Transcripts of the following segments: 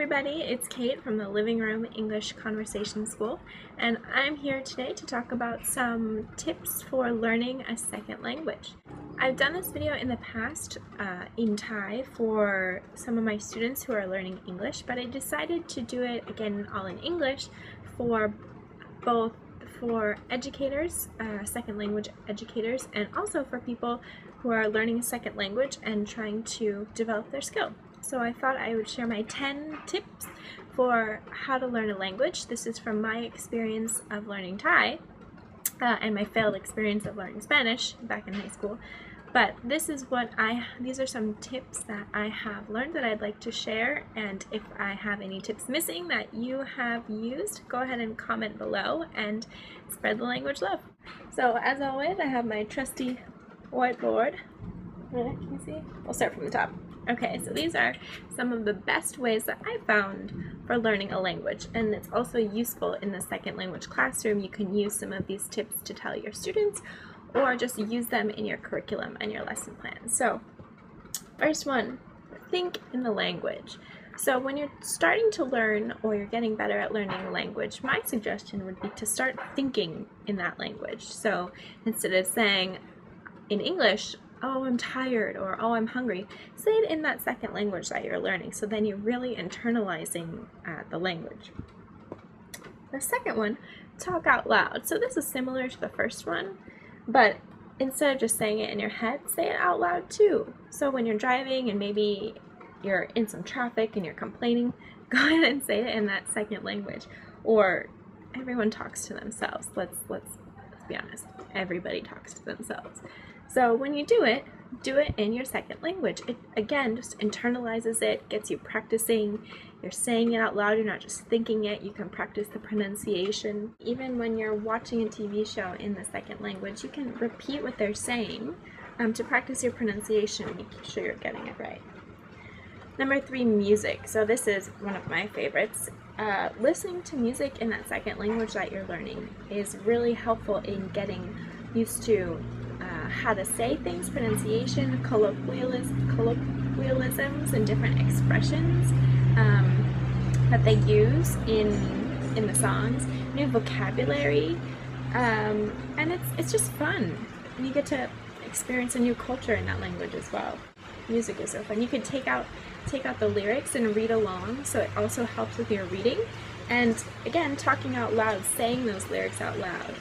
everybody, it's Kate from the Living Room English Conversation School, and I'm here today to talk about some tips for learning a second language. I've done this video in the past in Thai for some of my students who are learning English, but I decided to do it again all in English for both for educators, second language educators, and also for people who are learning a second language and trying to develop their skill. So I thought I would share my 10 tips for how to learn a language. This is from my experience of learning Thai and my failed experience of learning Spanish back in high school. But these are some tips that I have learned that I'd like to share, and if I have any tips missing that you have used, go ahead and comment below and spread the language love. So as always, I have my trusty whiteboard. Can you see? We'll start from the top. Okay, so these are some of the best ways that I found for learning a language, and it's also useful in the second language classroom. You can use some of these tips to tell your students or just use them in your curriculum and your lesson plan. So first one, think in the language. So when you're starting to learn or you're getting better at learning a language, my suggestion would be to start thinking in that language. So instead of saying in English, oh, I'm tired, or oh, I'm hungry, say it in that second language that you're learning, so then you're really internalizing the language. The second one, talk out loud. So this is similar to the first one, but instead of just saying it in your head, say it out loud too. So when you're driving and maybe you're in some traffic and you're complaining, go ahead and say it in that second language. Or everyone talks to themselves. Let's be honest. Everybody talks to themselves. So when you do it in your second language. It, again, just internalizes it, gets you practicing. You're saying it out loud, you're not just thinking it. You can practice the pronunciation. Even when you're watching a TV show in the second language, you can repeat what they're saying to practice your pronunciation and make sure you're getting it right. Number 3, music. So this is one of my favorites. Listening to music in that second language that you're learning is really helpful in getting used to how to say things, pronunciation, colloquialisms, and different expressions that they use in the songs, new vocabulary, and it's just fun. And you get to experience a new culture in that language as well. Music is so fun. You can take out the lyrics and read along, so it also helps with your reading. And again, talking out loud, saying those lyrics out loud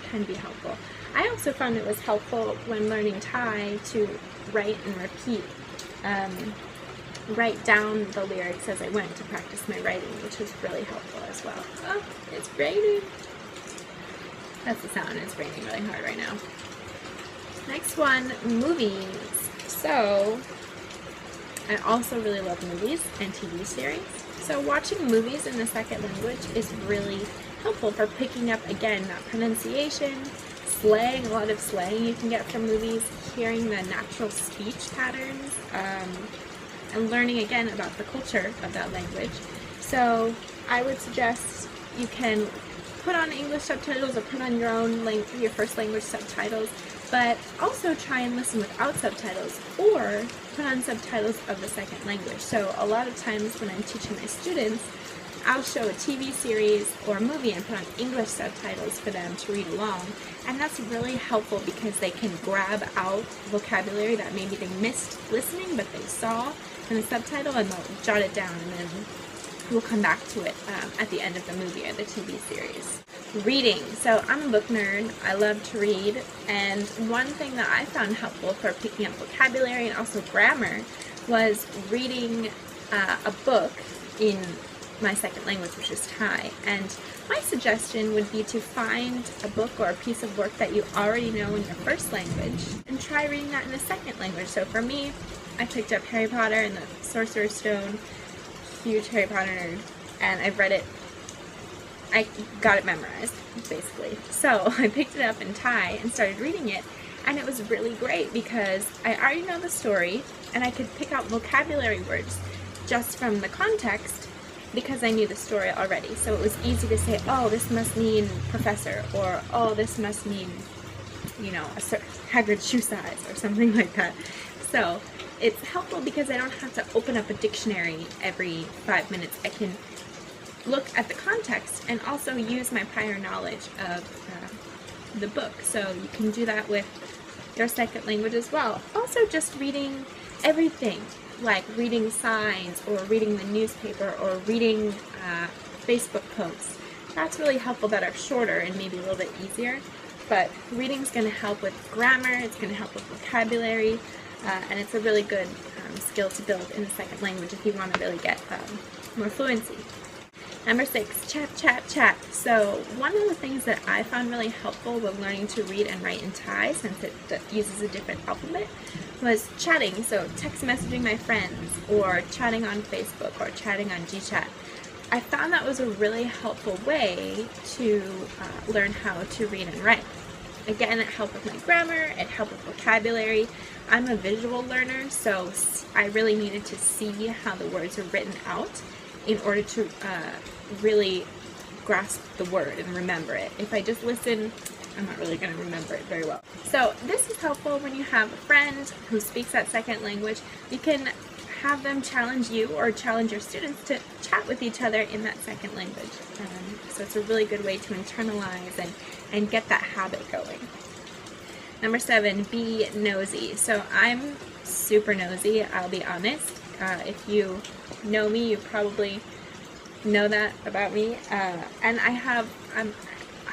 can be helpful. I also found it was helpful when learning Thai to write and repeat, write down the lyrics as I went to practice my writing, which was really helpful as well. Oh, it's raining. That's the sound. It's raining really hard right now. Next one, movies. So I also really love movies and TV series. So watching movies in the second language is really helpful for picking up, again, that pronunciation, slang, a lot of slang you can get from movies, hearing the natural speech patterns, and learning again about the culture of that language. So I would suggest you can put on English subtitles or put on your first language subtitles, but also try and listen without subtitles or put on subtitles of the second language. So a lot of times when I'm teaching my students, I'll show a TV series or a movie and put on English subtitles for them to read along, and that's really helpful because they can grab out vocabulary that maybe they missed listening but they saw in the subtitle, and they'll jot it down, and then we'll come back to it at the end of the movie or the TV series. Reading. So I'm a book nerd. I love to read, and one thing that I found helpful for picking up vocabulary and also grammar was reading a book in my second language, which is Thai. And my suggestion would be to find a book or a piece of work that you already know in your first language and try reading that in the second language. So for me, I picked up Harry Potter and the Sorcerer's Stone. Huge Harry Potter nerd, and I've read it. I got it memorized, basically. So I picked it up in Thai and started reading it, and it was really great because I already know the story and I could pick out vocabulary words just from the context because I knew the story already. So it was easy to say, oh, this must mean professor, or oh, this must mean, you know, a Hagrid's shoe size or something like that. So it's helpful because I don't have to open up a dictionary every 5 minutes. I can look at the context and also use my prior knowledge of the book. So you can do that with your second language as well. Also just reading everything, like reading signs or reading the newspaper or reading Facebook posts. That's really helpful, that are shorter and maybe a little bit easier. But reading's going to help with grammar, it's going to help with vocabulary, and it's a really good skill to build in a second language if you want to really get more fluency. Number 6, chat, chat, chat. So one of the things that I found really helpful when learning to read and write in Thai, since it uses a different alphabet, was chatting. So text messaging my friends, or chatting on Facebook, or chatting on GChat. I found that was a really helpful way to learn how to read and write. Again, it helped with my grammar, it helped with vocabulary. I'm a visual learner, so I really needed to see how the words are written out in order to really grasp the word and remember it. If I just listen, I'm not really going to remember it very well. So this is helpful when you have a friend who speaks that second language. You can have them challenge you or challenge your students to chat with each other in that second language. So it's a really good way to internalize and get that habit going. Number 7, be nosy. So I'm super nosy, I'll be honest. If you know me, you probably know that about me. And I have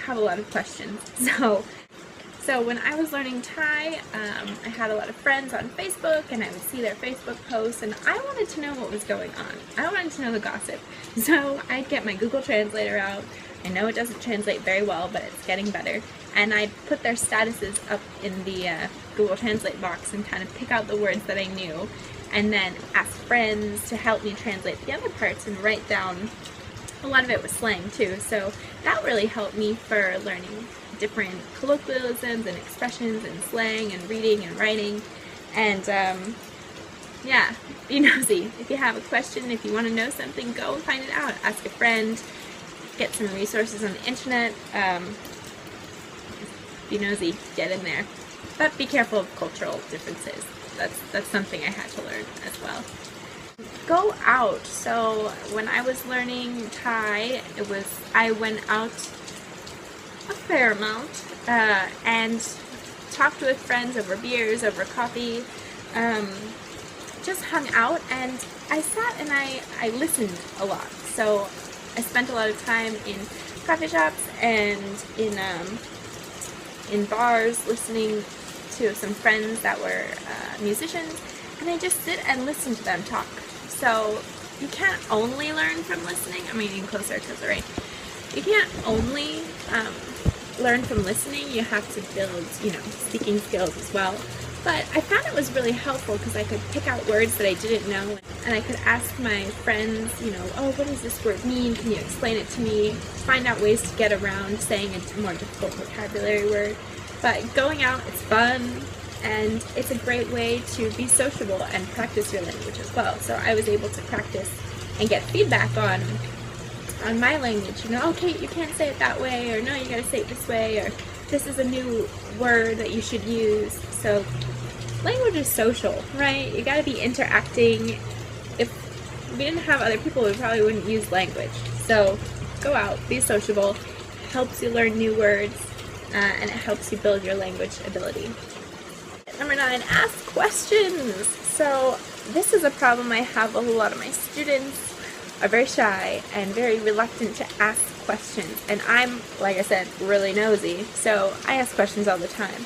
a lot of questions. So when I was learning Thai, I had a lot of friends on Facebook, and I would see their Facebook posts, and I wanted to know what was going on. I wanted to know the gossip. So I'd get my Google Translator out. I know it doesn't translate very well, but it's getting better. And I'd put their statuses up in the Google Translate box and kind of pick out the words that I knew, and then ask friends to help me translate the other parts and write down. A lot of it was slang too, so that really helped me for learning different colloquialisms and expressions and slang and reading and writing. And yeah, be nosy. If you have a question, if you want to know something, go and find it out. Ask a friend, get some resources on the internet. Be nosy, get in there. But be careful of cultural differences. That's something I had to learn as well. Go out. So when I was learning Thai, I went out a fair amount and talked with friends over beers, over coffee, just hung out, and I sat and I listened a lot. So I spent a lot of time in coffee shops and in bars listening to some friends that were musicians, and I just sit and listen to them talk. So you can't only learn from listening. I'm getting closer to the right. You can't only learn from listening. You have to build, speaking skills as well. But I found it was really helpful because I could pick out words that I didn't know, and I could ask my friends, oh, what does this word mean? Can you explain it to me? Find out ways to get around saying a more difficult vocabulary word. But going out, it's fun, and it's a great way to be sociable and practice your language as well. So I was able to practice and get feedback on my language. Okay, you can't say it that way, or no, you gotta say it this way, or this is a new word that you should use. So language is social, right? You gotta be interacting. If we didn't have other people, we probably wouldn't use language. So go out, be sociable, helps you learn new words, and it helps you build your language ability. Number 9, ask questions. So this is a problem I have with a lot of my students. Are very shy and very reluctant to ask questions. And I'm, like I said, really nosy, so I ask questions all the time.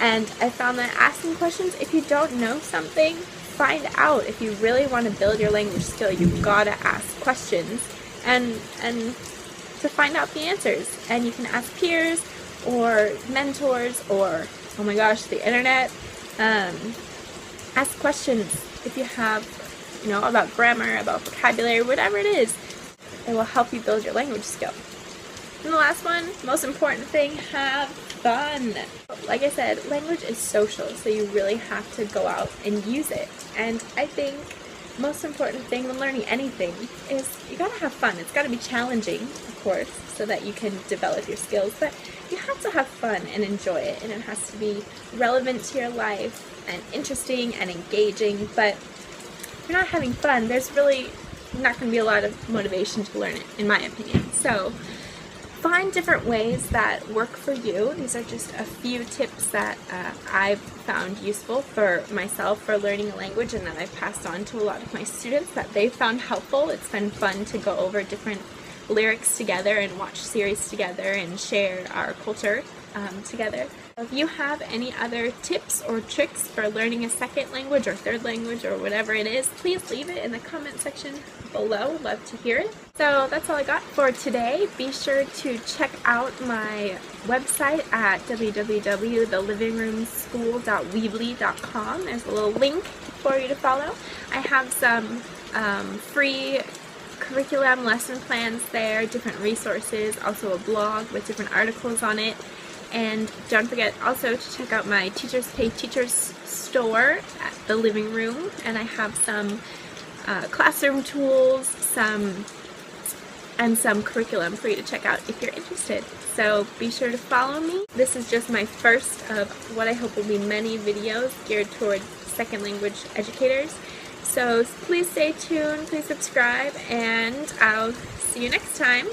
And I found that asking questions, if you don't know something, find out. If you really want to build your language skill, you've got to ask questions and to find out the answers. And you can ask peers or mentors or, oh my gosh, the internet. Ask questions if you have, about grammar, about vocabulary, whatever it is. It will help you build your language skill. And the last one, most important thing, have fun. Like I said, language is social, so you really have to go out and use it. And I think most important thing when learning anything is you gotta have fun. It's gotta be challenging, of course, so that you can develop your skills, but you have to have fun and enjoy it, and it has to be relevant to your life and interesting and engaging. But if you're not having fun, there's really not going to be a lot of motivation to learn it, in my opinion. So find different ways that work for you. These are just a few tips that I've found useful for myself for learning a language, and that I've passed on to a lot of my students that they found helpful. It's been fun to go over different lyrics together and watch series together and share our culture together. If you have any other tips or tricks for learning a second language or third language or whatever it is, please leave it in the comment section below. Love to hear it. So that's all I got for today. Be sure to check out my website at www.thelivingroomschool.weebly.com. There's a little link for you to follow. I have some free curriculum lesson plans there, different resources, also a blog with different articles on it. And don't forget also to check out my Teachers Pay Teachers store at the living room, and I have some classroom tools, some curriculum for you to check out if you're interested. So be sure to follow me. This is just my first of what I hope will be many videos geared towards second language educators. So please stay tuned, please subscribe, and I'll see you next time.